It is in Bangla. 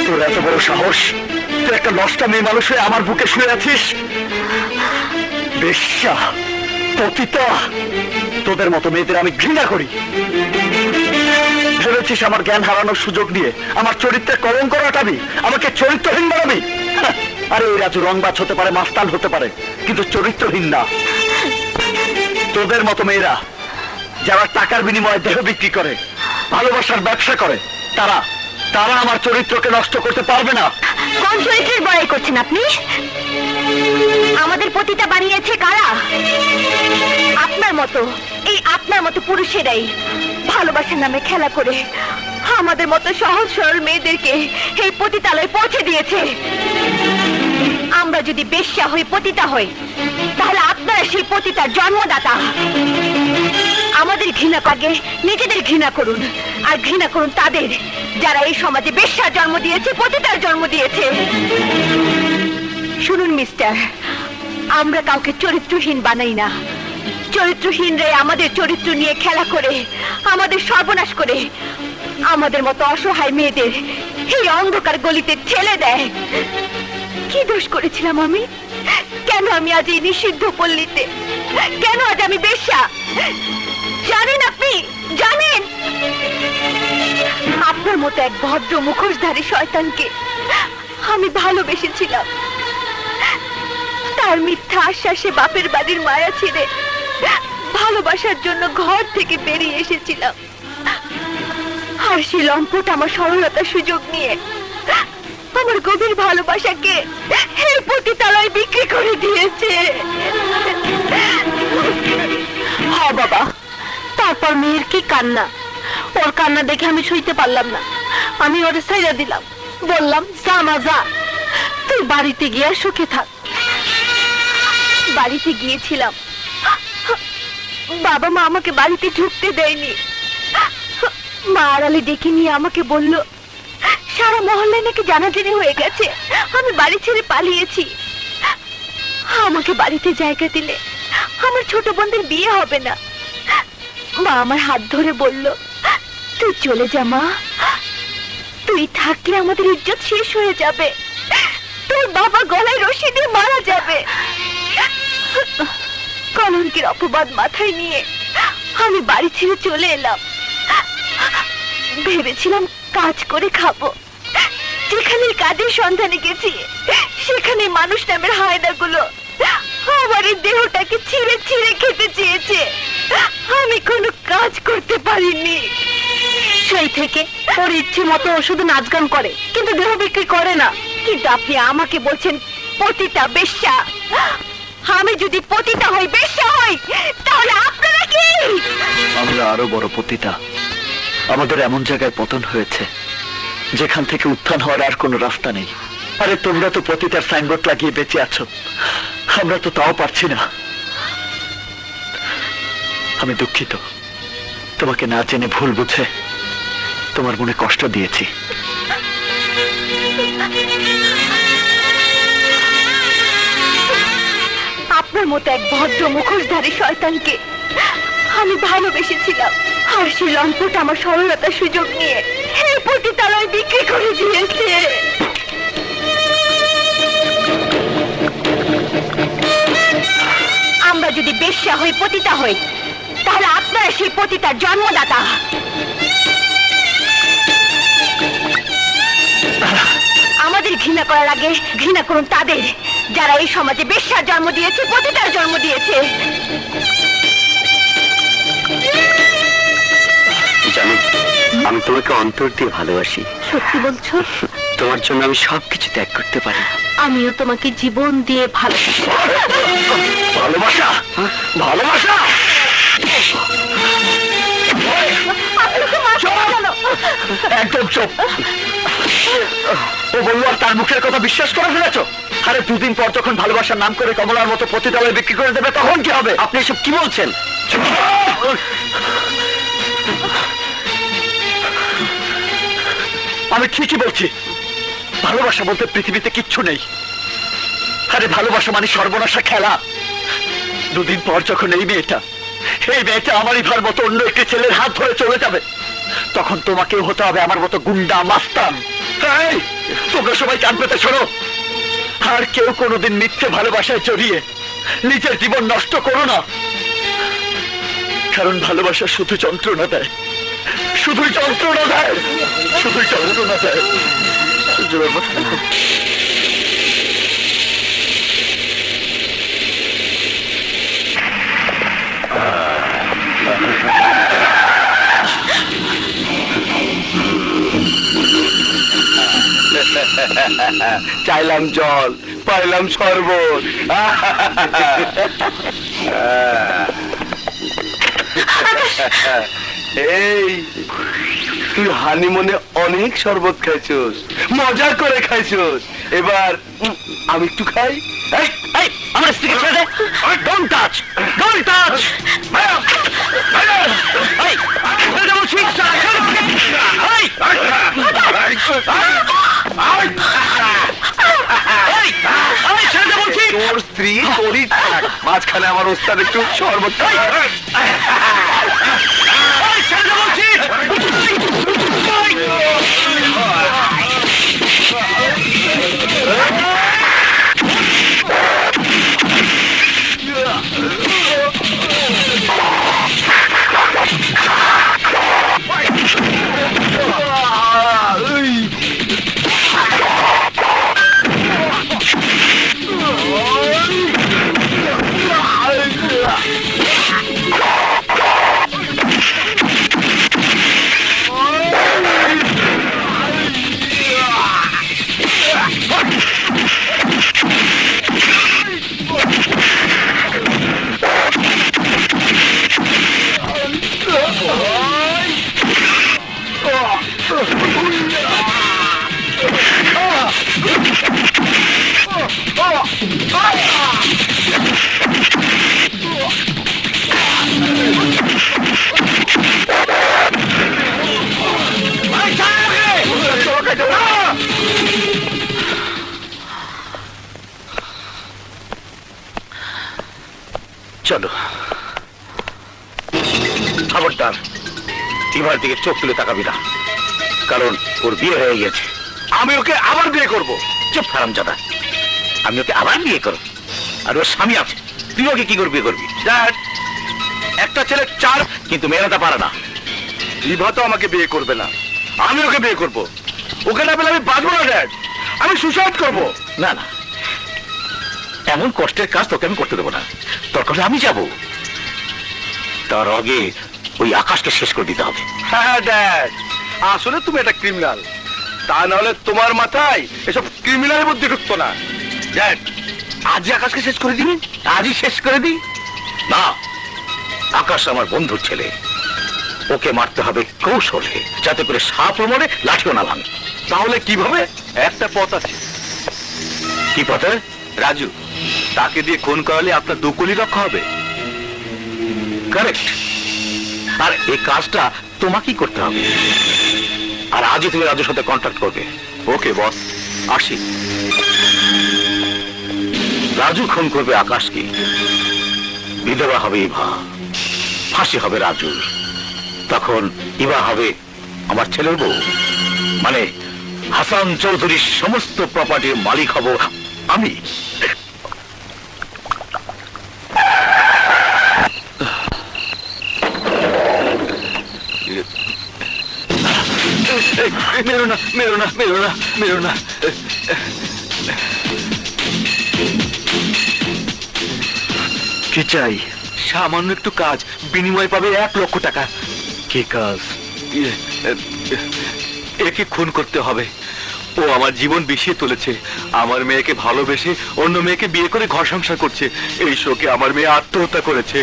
তোর এত বড় সাহস, তুই একটা নষ্টা মেয়ে মানুষ হয়ে আমার বুকে শুয়ে আছিস? বেশ্যা, পতিতা, তোদের মতো মেয়েদের আমি ঘৃণা করি। ভেবেছিস আমার জ্ঞান হারানোর সুযোগ নিয়ে আমার চরিত্রে কলঙ্ক রটাবি, আমাকে চরিত্রহীন বানাবি? আরে এই রাজু রংবাজ হতে পারে, মাস্তান হতে পারে, কিন্তু চরিত্রহীন না। তোদের মতো মেয়েরা যারা টাকার বিনিময়ে দেহ বিক্রি করে, ভালোবাসার ব্যবসা করে, তারা তারা আমার চরিত্রকে নষ্ট করতে পারবে না। কোন চরিত্রের বড়াই করছেন আপনি? আমাদের পতিতা বানিয়েছে কারা? আপনার মতো, এই আপনার মতো পুরুষেরাই ভালোবাসার নামে খেলা করে আমাদের মতো সহজ সরল মেয়েদেরকে এই পতিতালয়ে পৌঁছে দিয়েছে। আমরা যদি বেশ্যা হই, পতিতা হই, তাহলে আপনারা সেই পতিতার জন্মদাতা। আমাদের ঘৃণা আগে নিজেদের ঘৃণা করুন, আর ঘৃণা করুন তাদের যারা এই সমাজে বেশ্যার জন্ম দিয়েছে, পতিতার জন্ম দিয়েছে। শুনুন মিস্টার, আমরা কাউকে চরিত্রহীন বানাই না। চরিত্রহীনরাই আমাদের চরিত্র নিয়ে খেলা করে আমাদের সর্বনাশ করে আমাদের মতো অসহায় মেয়েদের এই অন্ধকার গলিতে ঠেলে দেয়। কি দোষ করেছিলাম আমি? কেন আমি আজ এই নিষিদ্ধ পল্লীতে? কেন আজ আমি বেশ্যা? জানেন আপনি? জানেন? আপনার মতো এক ভদ্র মুখোশধারী শয়তানকে আমি ভালোবেসেছিলাম। তার মিথ্যা আশ্বাসে বাপের বাড়ির মায়া ছেড়ে ভালোবাসার জন্য ঘর থেকে বেরিয়ে এসেছিলাম। আর সেই লম্পট আমার সরলতার সুযোগ নিয়ে আমার গভীর ভালোবাসাকে এই পতিতালয়ে বিক্রি করে দিয়েছে। হ্যাঁ বাবা, তারপর মেয়ের কি কান্না! ওর কান্না দেখে আমি সইতে পারলাম না। আমি ওরে ছাইড়া দিলাম, বললাম যা মা যা, তুই বাড়িতে গিয়ে সুখে থাক। বাড়িতে গিয়েছিলাম, বাবা মা আমাকে বাড়িতে ঢুকতে দেয়নি। মা আড়ালে ডেকে নিয়ে আমাকে বলল সারা মহল্লায় নাকি জানাজানি হয়ে গেছে, আমি বাড়ি ছেড়ে পালিয়েছি। আমাকে বাড়িতে জায়গা দিলে আমার ছোট বোনদের বিয়ে হবে না। মা আমার হাত ধরে বলল, তুই চলে যা মা, তুই থাকলে আমাদের ইজ্জত শেষ হয়ে যাবে, তোর বাবা গলায় রশি দিয়ে মারা যাবে। কলঙ্কের অপবাদ মাথায় নিয়ে আমি বাড়ি ছেড়ে চলে এলাম। ভেবেছিলাম কাজ করে খাবো। যেখানে কাজের সন্ধানে গেছি সেখানে মানুষ নামের হায়নাগুলো আমার এই দেহটাকে ছিঁড়ে ছিঁড়ে খেতে চেয়েছে। আমি কোনো কাজ করতে পারিনি। সেই থেকে ওর ইচ্ছে মতো শুধু নাচ গান করে, কিন্তু দেহ বিক্রি করে না। কিন্তু আপনি আমাকে বলছেন পতিতা, বেশ্যা। আমি যদি পতিতা হই, বেশ্যা হই, তাহলে আপনারা কি? আমরা আরো বড় পতিতা। আমাদের এমন জায়গায় পতন হয়েছে যেখান থেকে উত্থান হওয়ার আর কোনো রাস্তা নেই। আরে তোমরা তো পতিতার সাইনবোর্ড লাগিয়ে বেঁচে আছো, আমরা তো তাও পারছি না। আমি দুঃখিত, তোমাকে না জেনে ভুল বুঝে তোমার মনে কষ্ট দিয়েছি। আপনার মতো এক ভদ্র মুখোশধারী শয়তানকে আমি ভালোবেসেছিলাম, আর সেই লম্পট আমার সরলতার সুযোগ নিয়ে এই পতিতালয় বিক্রি করে দিয়েছে। আমরা যদি বেশ্যা হই, পতিতা হই, তাহলে আপনারা সেই পতিতার জন্মদাতা। আমাদের ঘৃণা করার আগে ঘৃণা করুন তাদের যারা এই সমাজে বেশ্যার জন্ম দিয়েছে, পতিতার জন্ম দিয়েছে। জানো, আমি তোমাকে অন্তর দিয়ে ভালোবাসি। সত্যি বলছো? তোমার জন্য আমি সবকিছু ত্যাগ করতে পারি। আমিও তোমাকে জীবন দিয়ে ভালোবাসি। ভালোবাসা? ভালোবাসা? একদম চুপ। ও বললো আর তার মুখের কথা বিশ্বাস করে ফেলেছ? আরে দুদিন পর যখন ভালোবাসার নাম করে কমলার মতো পতিতালয়ে বিক্রি করে দেবে, তখন কি হবে? আপনি এসব কি বলছেন? আমি ঠিকই বলছি, ভালোবাসা বলতে পৃথিবীতে কিচ্ছু নেই। আরে ভালোবাসা মানে সর্বনাশা খেলা। দুদিন পর যখন এই মেয়েটা আমারই ভার মতো অন্য একটি ছেলের হাত ধরে চলে যাবে, তখন তোমাকেও হতে হবে আমার মতো গুন্ডা মাস্তান। এই, তোমরা সবাই কান পেতে শোনো, আর কেউ কোনোদিন মিথ্যে ভালোবাসায় জড়িয়ে নিজের জীবন নষ্ট করো না, কারণ ভালোবাসা শুধু যন্ত্রণা দেয়, শুধুই যন্ত্রণা দেয়, শুধুই যন্ত্রণা দেয়। চাইলাম জল, পাইলাম শরবত। এই, তুই হানিমুনে অনেক শরবত খাইছস, মজা করে খাইছস, এবার আমি একটু খাই। এই, এই, আমার স্ত্রীকে ছেড়ে দে। Don't touch, don't touch. তোর স্ত্রী তোরই থাক, মাঝখানে আমার ওস্তাদ একটু শরবত খাই। চলো, খবরদার এবার দিকে চোখ তুলে তাকাবি না, কারণ ওর বিয়ে হয়ে গেছে। আমি ওকে আবার বিয়ে করব। চুপ হারামজাদা, আমি ওকে আবার বিয়ে করব, আর ওর স্বামী আছে, তুই ওকে কি করে বিয়ে করবি? ড্যাড, একটা ছেলে চার, কিন্তু মেয়েরা পারে না। বিভা তো আমাকে বিয়ে করবে না, আমি ওকে বিয়ে করব। ওকে না পেলে আমি বাঁচবো না ড্যাড, আমি সুসাইড করব। না না, এমন কষ্টের কাজ তোকে আমি করতে দেবো না, তোর কাছে আমি যাব। তার আগে ওই আকাশকে শেষ করে দিতে হবে। হ্যাঁ ড্যাড, আসলে তুমি একটা ক্রিমিনাল, তা নাহলে তোমার মাথায় এসব ক্রিমিনালের মধ্যে ঢুকতো না। ড্যাড, আজই আকাশকে শেষ করে দিবি? আজই শেষ করে দিই? না, আকাশ আমার বন্ধুর ছেলে, ওকে মারতে হবে কৌশলে, যাতে করে সাপ মরে লাঠিও না ভাঙে। তাহলে কিভাবে? একটা পথ আছে। কি পথে? রাজু, তাকে দিয়ে খুন করালে আপনার দুকুলি রক্ষা হবে। কারেক্ট, আর এই কাজটা তোমাকেই করতে হবে, আর আজই তুমি রাজুর সাথে কন্ট্যাক্ট করবে। ওকে বস, আসি। রাজু খুন করবে আকাশকে, বিধবা হবে ইভা, ফাঁসি হবে রাজুর, তখন ইভা হবে আমার ছেলের বউ, মানে হাসান চৌধুরীর সমস্ত প্রপার্টির মালিক হব আমি। মেরো না, মেরো না, মেরো না, মেরো না। কি চাই? সামান্য একটু কাজ, বিনিময় পাবে 1 লক্ষ টাকা। কি কাজ? একে খুন করতে হবে, ও আমার জীবন বিষিয়ে তুলেছে, আমার মেয়েকে ভালোবেসে অন্য মেয়েকে বিয়ে করে ঘর সংসার করছে, এই শোকে আমার মেয়ে আত্মহত্যা করেছে।